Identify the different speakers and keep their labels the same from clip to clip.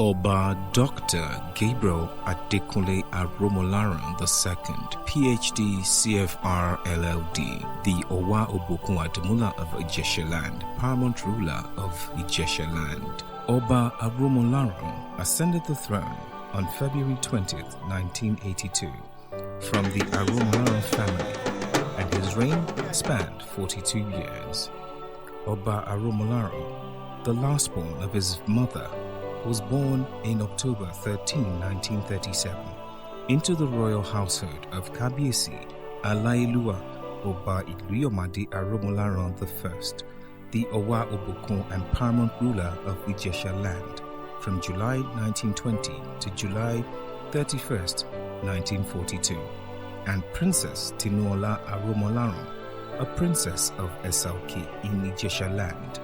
Speaker 1: Oba Dr. Gabriel Adekunle Aromolaran II, PhD, CFR LLD, the Owa Obokun Adimula of Ijesha land, paramount ruler of Ijesha land. Oba Aromolaran ascended the throne on February 20th, 1982, from the Aromolaran family, and his reign spanned 42 years. Oba Aromolaran, the lastborn of his mother, was born in October 13, 1937, into the royal household of Kabiesi Alailua Oba Iluyomade Aromolaran I, the Owa Obokun and paramount ruler of Ijesha land, from July 1920 to July 31st, 1942, and Princess Tinuola Aromolaran, a princess of Esauki in Ijesha land.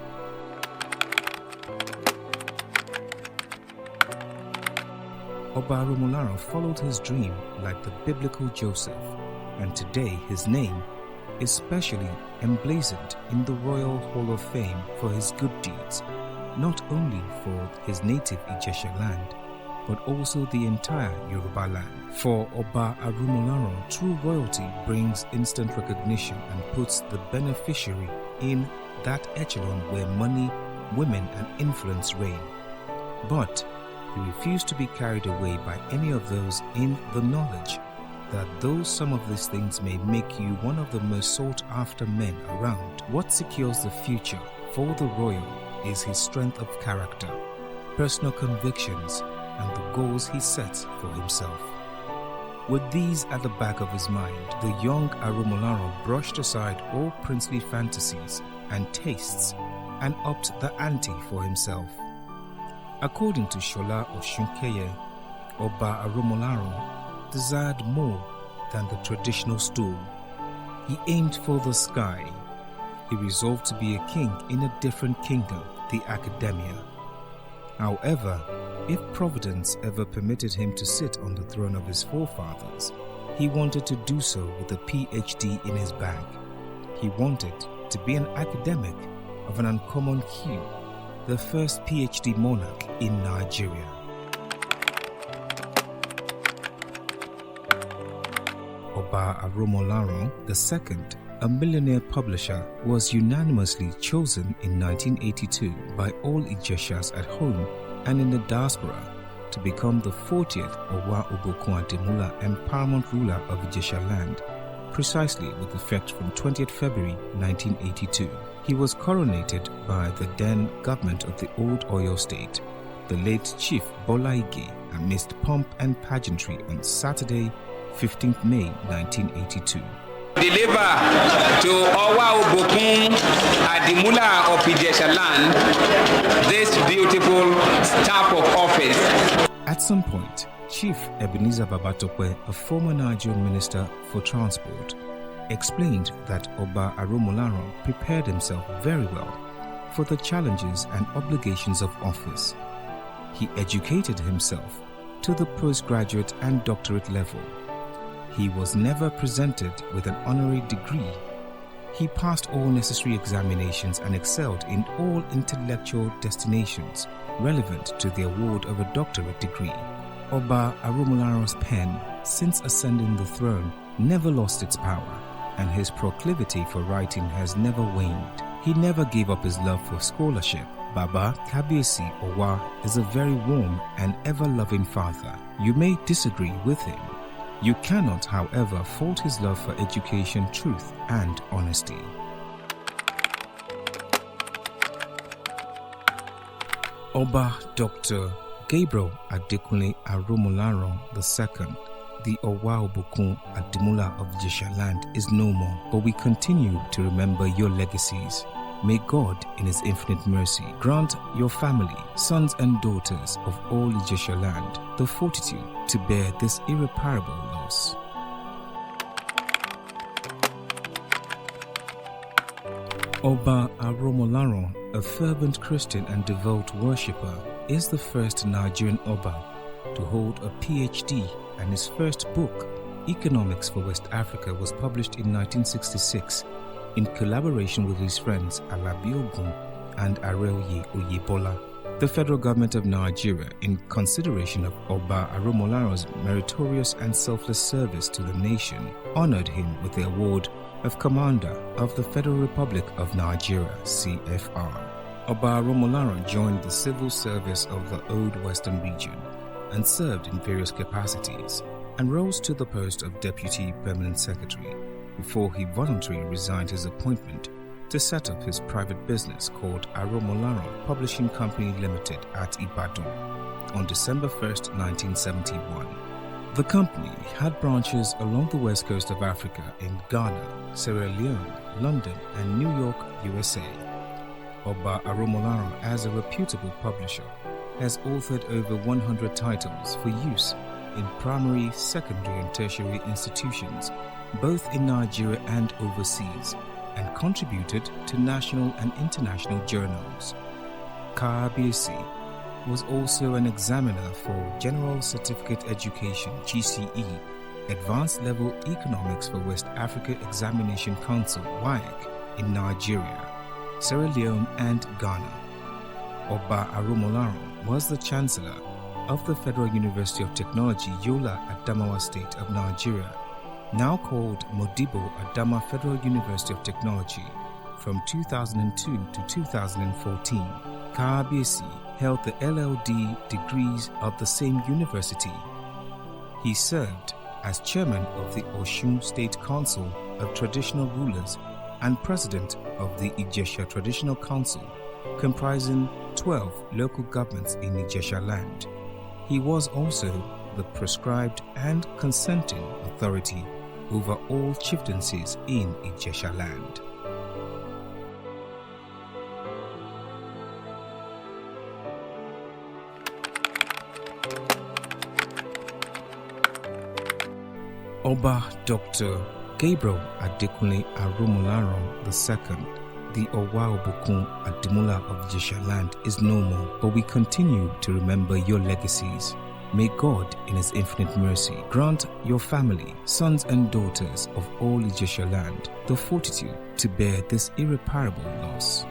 Speaker 1: Oba Aromolaran followed his dream like the biblical Joseph, and today his name is specially emblazoned in the Royal Hall of Fame for his good deeds, not only for his native Ijesha land, but also the entire Yoruba land. For Oba Aromolaran, true royalty brings instant recognition and puts the beneficiary in that echelon where money, women, and influence reign. But he refused to be carried away by any of those in the knowledge that though some of these things may make you one of the most sought-after men around, what secures the future for the royal is his strength of character, personal convictions, and the goals he sets for himself. With these at the back of his mind, the young Aromolaran brushed aside all princely fantasies and tastes and upped the ante for himself. According to Shola Oshunkeye, Oba Aromolaran desired more than the traditional stool. He aimed for the sky. He resolved to be a king in a different kingdom, the academia. However, if Providence ever permitted him to sit on the throne of his forefathers, he wanted to do so with a PhD in his bag. He wanted to be an academic of an uncommon hue, the first PhD monarch in Nigeria. Oba Aromolaran II, a millionaire publisher, was unanimously chosen in 1982 by all Ijeshas at home and in the diaspora to become the 40th Owa Obokun Adimula and paramount ruler of Ijesha land, precisely with effect from 20th February 1982. He was coronated by the then government of the old Oyo state, the late Chief Bola Ige, amidst pomp and pageantry on Saturday, 15th May 1982.
Speaker 2: Deliver to Owa Obokun Adimula of Ijesha land this beautiful staff of office.
Speaker 1: At some point, Chief Ebenezer Babatope, a former Nigerian minister for transport, explained that Oba Aromolaran prepared himself very well for the challenges and obligations of office. He educated himself to the postgraduate and doctorate level. He was never presented with an honorary degree. He passed all necessary examinations and excelled in all intellectual destinations relevant to the award of a doctorate degree. Oba Aromolaran's pen, since ascending the throne, never lost its power, and his proclivity for writing has never waned. He never gave up his love for scholarship. Baba Kabiesi Owa is a very warm and ever-loving father. You may disagree with him. You cannot, however, fault his love for education, truth, and honesty. Oba Dr. Gabriel Adekunle Aromolaran II, the Owa Obokun Adimula of Ijesha land, is no more, but we continue to remember your legacies. May God, in His infinite mercy, grant your family, sons and daughters of all Ijesha land, the fortitude to bear this irreparable loss. Oba Aromolaran, a fervent Christian and devout worshipper, is the first Nigerian Oba to hold a PhD, and his first book, Economics for West Africa, was published in 1966 in collaboration with his friends Alabi Ogun and Areoye Oyebola. The The federal government of Nigeria, in consideration of Oba Aromolaran's meritorious and selfless service to the nation, honored him with the award of Commander of the Federal Republic of Nigeria, CFR. Oba Aromolaran joined the civil service of the Old Western region and served in various capacities, and rose to the post of Deputy Permanent Secretary before he voluntarily resigned his appointment to set up his private business called Aromolaran Publishing Company Limited at Ibadan on December 1st, 1971. The company had branches along the west coast of Africa in Ghana, Sierra Leone, London, and New York, USA. Oba Aromolaran, as a reputable publisher, has authored over 100 titles for use in primary, secondary, and tertiary institutions, both in Nigeria and overseas, and contributed to national and international journals. Kabiyesi was also an examiner for General Certificate Education (GCE), Advanced Level Economics for West Africa Examination Council (WAEC) in Nigeria, Sierra Leone, and Ghana. Oba Aromolaran was the Chancellor of the Federal University of Technology, Yola, Adamawa State of Nigeria, now called Modibo Adama Federal University of Technology, from 2002 to 2014. Kabiyesi held the LLD degrees of the same university. He served as chairman of the Osun State Council of Traditional Rulers and president of the Ijesha Traditional Council, comprising 12 local governments in Ijesha land. He was also the prescribed and consenting authority over all chieftaincies in Ijesha land. Oba Dr. Gabriel Adekunle Aromolaran II, the Owa Obokun Adimula of Ijesha land, is no more, but we continue to remember your legacies. May God, in His infinite mercy, grant your family, sons and daughters of all Ijesha land, the fortitude to bear this irreparable loss.